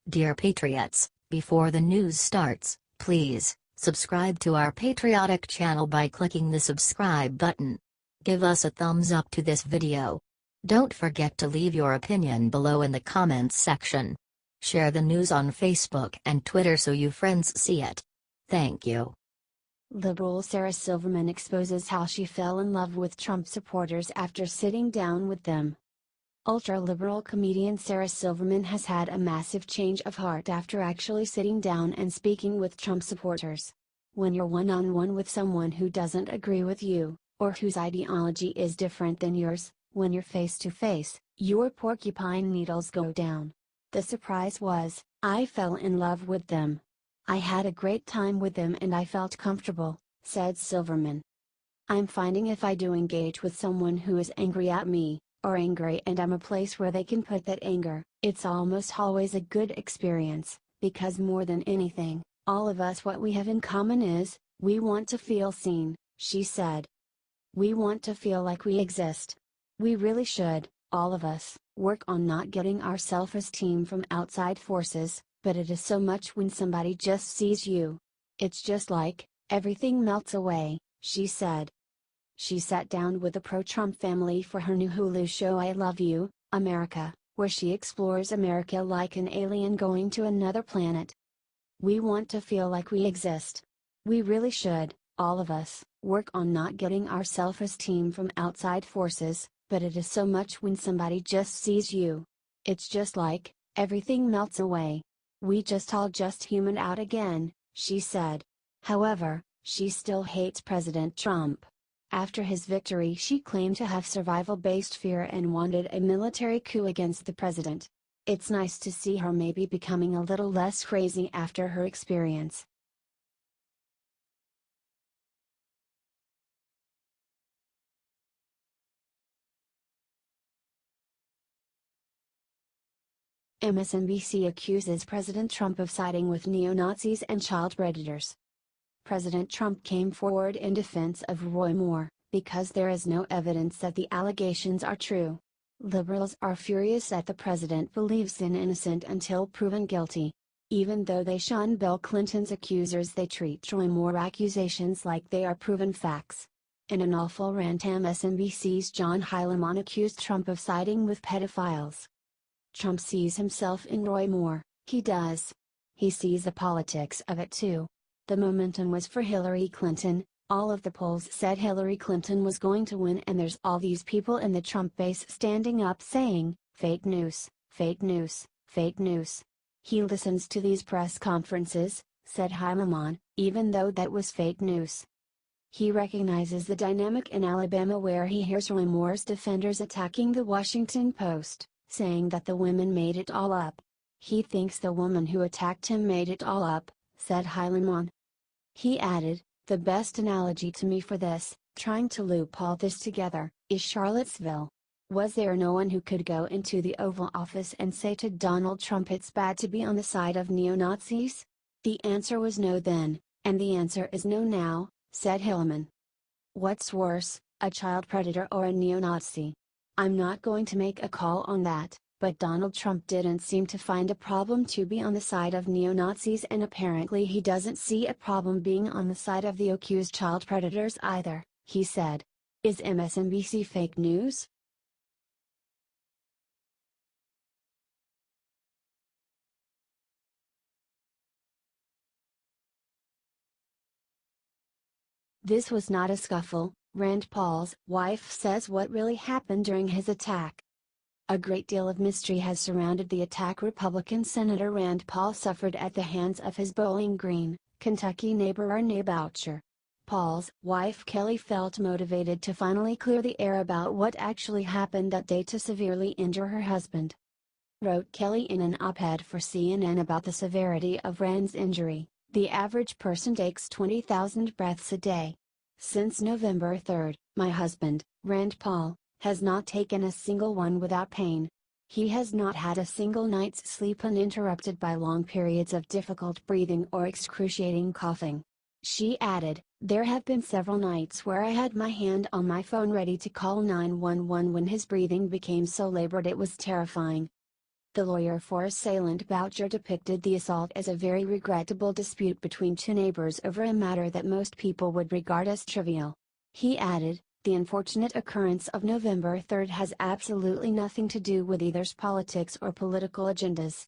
Dear Patriots, before the news starts, please subscribe to our patriotic channel by clicking the subscribe button. Give us a thumbs up to this video. Don't forget to leave your opinion below in the comments section. Share the news on Facebook and Twitter so your friends see it. Thank you. Liberal Sarah Silverman exposes how she fell in love with Trump supporters after sitting down with them. Ultra-liberal comedian Sarah Silverman has had a massive change of heart after actually sitting down and speaking with Trump supporters. When you're one-on-one with someone who doesn't agree with you, or whose ideology is different than yours, when you're face-to-face, your porcupine needles go down. The surprise was, I fell in love with them. I had a great time with them and I felt comfortable, said Silverman. I'm finding if I do engage with someone who is angry at me, or angry and I'm a place where they can put that anger, it's almost always a good experience, because more than anything, all of us what we have in common is, we want to feel seen, she said. We want to feel like we exist. We really should, all of us, work on not getting our self-esteem from outside forces, but it is so much when somebody just sees you. It's just like, everything melts away, she said. She sat down with the pro-Trump family for her new Hulu show I Love You, America, where she explores America like an alien going to another planet. We want to feel like we exist. We really should, all of us, work on not getting our self-esteem from outside forces, but it is so much when somebody just sees you. It's just like, everything melts away. We just all just human out again, she said. However, she still hates President Trump. After his victory she claimed to have survival-based fear and wanted a military coup against the president. It's nice to see her maybe becoming a little less crazy after her experience. MSNBC accuses President Trump of siding with neo-Nazis and child predators. President Trump came forward in defense of Roy Moore, because there is no evidence that the allegations are true. Liberals are furious that the president believes in innocent until proven guilty. Even though they shun Bill Clinton's accusers, they treat Roy Moore accusations like they are proven facts. In an awful rant, MSNBC's John Heilemann accused Trump of siding with pedophiles. Trump sees himself in Roy Moore, he does. He sees the politics of it too. The momentum was for Hillary Clinton, all of the polls said Hillary Clinton was going to win, and there's all these people in the Trump base standing up saying, fake news, fake news, fake news. He listens to these press conferences, said Heilemann, even though that was fake news. He recognizes the dynamic in Alabama where he hears Roy Moore's defenders attacking the Washington Post, saying that the women made it all up. He thinks the woman who attacked him made it all up, said Heilemann. He added, the best analogy to me for this, trying to loop all this together, is Charlottesville. Was there no one who could go into the Oval Office and say to Donald Trump it's bad to be on the side of neo-Nazis? The answer was no then, and the answer is no now, said Heilemann. What's worse, a child predator or a neo-Nazi? I'm not going to make a call on that. But Donald Trump didn't seem to find a problem to be on the side of neo-Nazis, and apparently he doesn't see a problem being on the side of the accused child predators either, he said. Is MSNBC fake news? This was not a scuffle, Rand Paul's wife says. What really happened during his attack? A great deal of mystery has surrounded the attack Republican Senator Rand Paul suffered at the hands of his Bowling Green, Kentucky neighbor Arne Boucher. Paul's wife Kelly felt motivated to finally clear the air about what actually happened that day to severely injure her husband. Wrote Kelly in an op-ed for CNN about the severity of Rand's injury. The average person takes 20,000 breaths a day. Since November 3, my husband, Rand Paul, has not taken a single one without pain. He has not had a single night's sleep uninterrupted by long periods of difficult breathing or excruciating coughing. She added, there have been several nights where I had my hand on my phone ready to call 911 when his breathing became so labored it was terrifying. The lawyer for assailant Boucher depicted the assault as a very regrettable dispute between two neighbors over a matter that most people would regard as trivial. He added, "The unfortunate occurrence of November 3rd has absolutely nothing to do with either's politics or political agendas."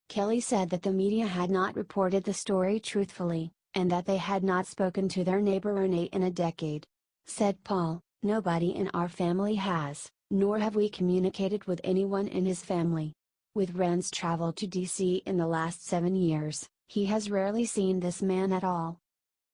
Kelly said that the media had not reported the story truthfully, and that they had not spoken to their neighbor Renee in a decade. Said Paul, "Nobody in our family has, nor have we communicated with anyone in his family. With Ren's travel to DC in the last 7 years, he has rarely seen this man at all."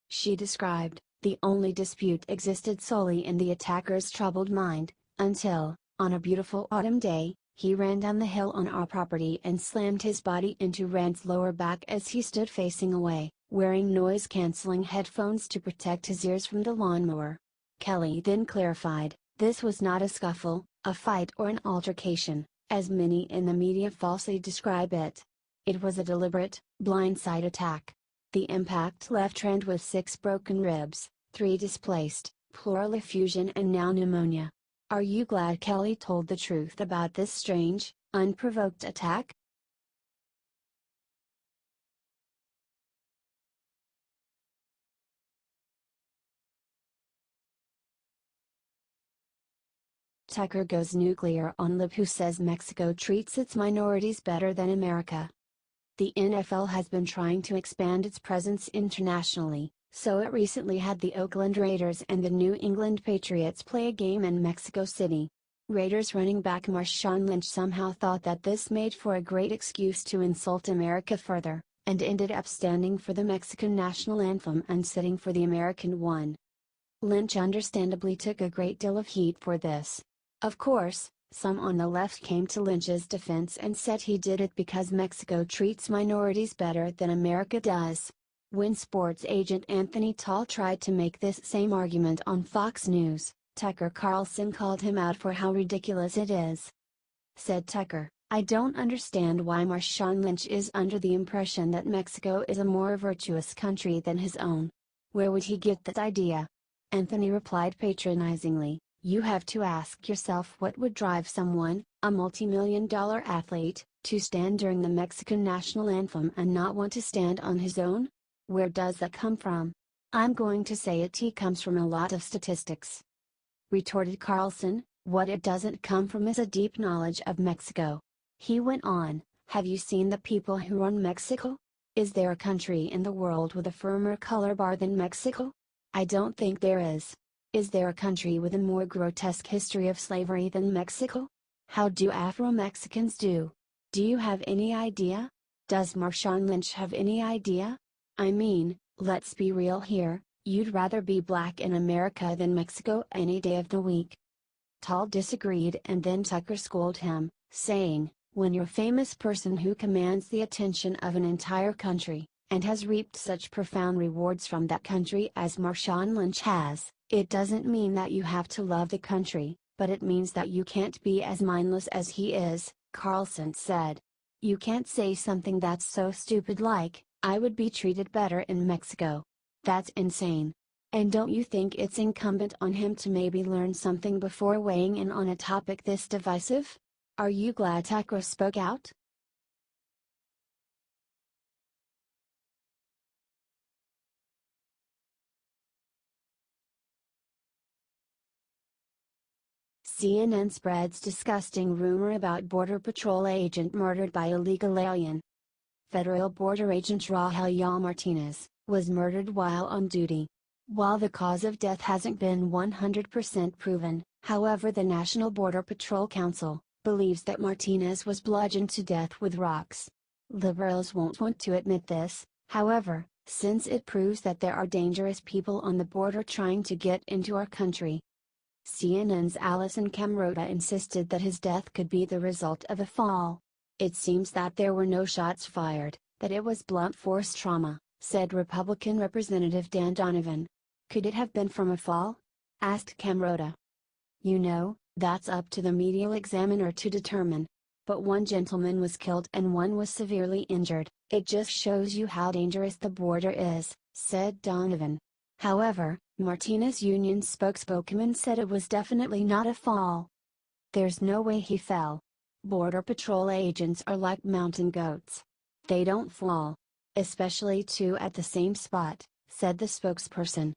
She described, "The only dispute existed solely in the attacker's troubled mind, until, on a beautiful autumn day, he ran down the hill on our property and slammed his body into Ren's lower back as he stood facing away, wearing noise-canceling headphones to protect his ears from the lawnmower." Kelly then clarified, "This was not a scuffle, a fight or an altercation, as many in the media falsely describe it. It was a deliberate, blindside attack. The impact left Rand with 6 broken ribs, 3 displaced, pleural effusion and now pneumonia. Are you glad Kelly told the truth about this strange, unprovoked attack?" Tucker goes nuclear on Lib who says Mexico treats its minorities better than America. The NFL has been trying to expand its presence internationally, so it recently had the Oakland Raiders and the New England Patriots play a game in Mexico City. Raiders running back Marshawn Lynch somehow thought that this made for a great excuse to insult America further, and ended up standing for the Mexican national anthem and sitting for the American one. Lynch understandably took a great deal of heat for this. Of course, some on the left came to Lynch's defense and said he did it because Mexico treats minorities better than America does. When sports agent Anthony Tall tried to make this same argument on Fox News, Tucker Carlson called him out for how ridiculous it is. Said Tucker, "I don't understand why Marshawn Lynch is under the impression that Mexico is a more virtuous country than his own. Where would he get that idea?" Anthony replied patronizingly, "You have to ask yourself what would drive someone, a multi-million-dollar athlete, to stand during the Mexican national anthem and not want to stand on his own? Where does that come from? I'm going to say it comes from a lot of statistics." Retorted Carlson, "What it doesn't come from is a deep knowledge of Mexico." He went on, "Have you seen the people who run Mexico? Is there a country in the world with a firmer color bar than Mexico? I don't think there is. Is there a country with a more grotesque history of slavery than Mexico? How do Afro-Mexicans do? Do you have any idea? Does Marshawn Lynch have any idea? I mean, let's be real here, you'd rather be black in America than Mexico any day of the week." Tall disagreed and then Tucker scolded him, saying, "When you're a famous person who commands the attention of an entire country, and has reaped such profound rewards from that country as Marshawn Lynch has, it doesn't mean that you have to love the country, but it means that you can't be as mindless as he is," Carlson said. "You can't say something that's so stupid like, 'I would be treated better in Mexico.' That's insane. And don't you think it's incumbent on him to maybe learn something before weighing in on a topic this divisive? Are you glad Tucker spoke out?" CNN spreads disgusting rumor about Border Patrol agent murdered by illegal alien. Federal border agent Rogelio Martinez was murdered while on duty. While the cause of death hasn't been 100% proven, however, the National Border Patrol Council believes that Martinez was bludgeoned to death with rocks. Liberals won't want to admit this, however, since it proves that there are dangerous people on the border trying to get into our country. CNN's Alison Camerota insisted that his death could be the result of a fall. "It seems that there were no shots fired, that it was blunt force trauma," said Republican Representative Dan Donovan. "Could it have been from a fall?" asked Camerota. "You know, that's up to the medical examiner to determine. But one gentleman was killed and one was severely injured. It just shows you how dangerous the border is," said Donovan. However, Martinez union spokesman said it was definitely not a fall. "There's no way he fell. Border Patrol agents are like mountain goats. They don't fall. Especially two at the same spot, said the spokesperson.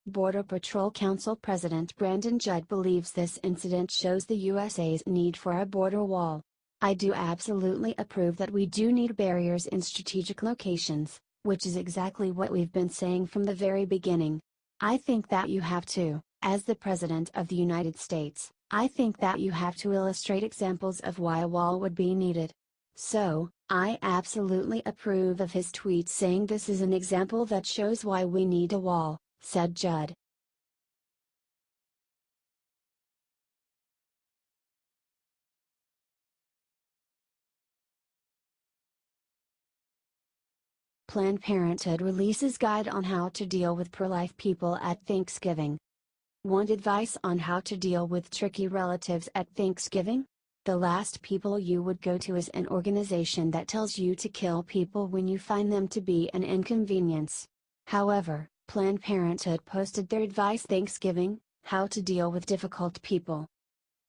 Border Patrol Council President Brandon Judd believes this incident shows the USA's need for a border wall. I do absolutely approve that we do need barriers in strategic locations, which is exactly what we've been saying from the very beginning. I think that you have to, as the President of the United States, I think that you have to illustrate examples of why a wall would be needed. So, I absolutely approve of his tweet saying this is an example that shows why we need a wall, said Judd. Planned Parenthood releases guide on how to deal with pro-life people at Thanksgiving. Want advice on how to deal with tricky relatives at Thanksgiving? The last people you would go to is an organization that tells you to kill people when you find them to be an inconvenience. However, Planned Parenthood posted their advice Thanksgiving, how to deal with difficult people.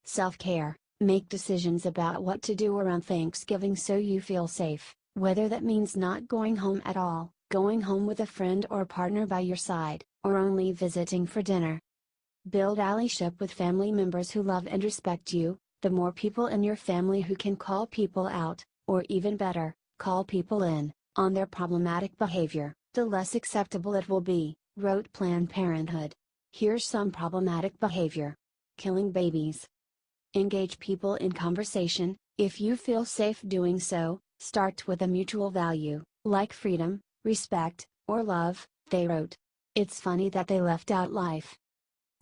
Self-care, make decisions about what to do around Thanksgiving so you feel safe, whether that means not going home at all, going home with a friend or partner by your side, or only visiting for dinner. Build allyship with family members who love and respect you. The more people in your family who can call people out, or even better, call people in, on their problematic behavior, the less acceptable it will be, wrote Planned Parenthood. Here's some problematic behavior. Killing babies. Engage people in conversation, if you feel safe doing so, start with a mutual value, like freedom, respect, or love, they wrote. It's funny that they left out life.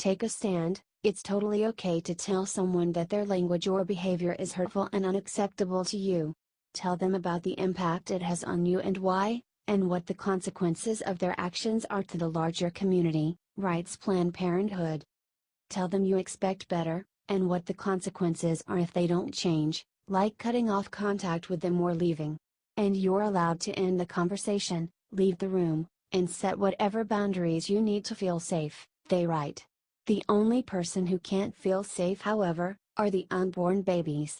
Take a stand. It's totally okay to tell someone that their language or behavior is hurtful and unacceptable to you. Tell them about the impact it has on you and why, and what the consequences of their actions are to the larger community, writes Planned Parenthood. Tell them you expect better, and what the consequences are if they don't change, like cutting off contact with them or leaving. And you're allowed to end the conversation, leave the room, and set whatever boundaries you need to feel safe, they write. The only person who can't feel safe, however, are the unborn babies.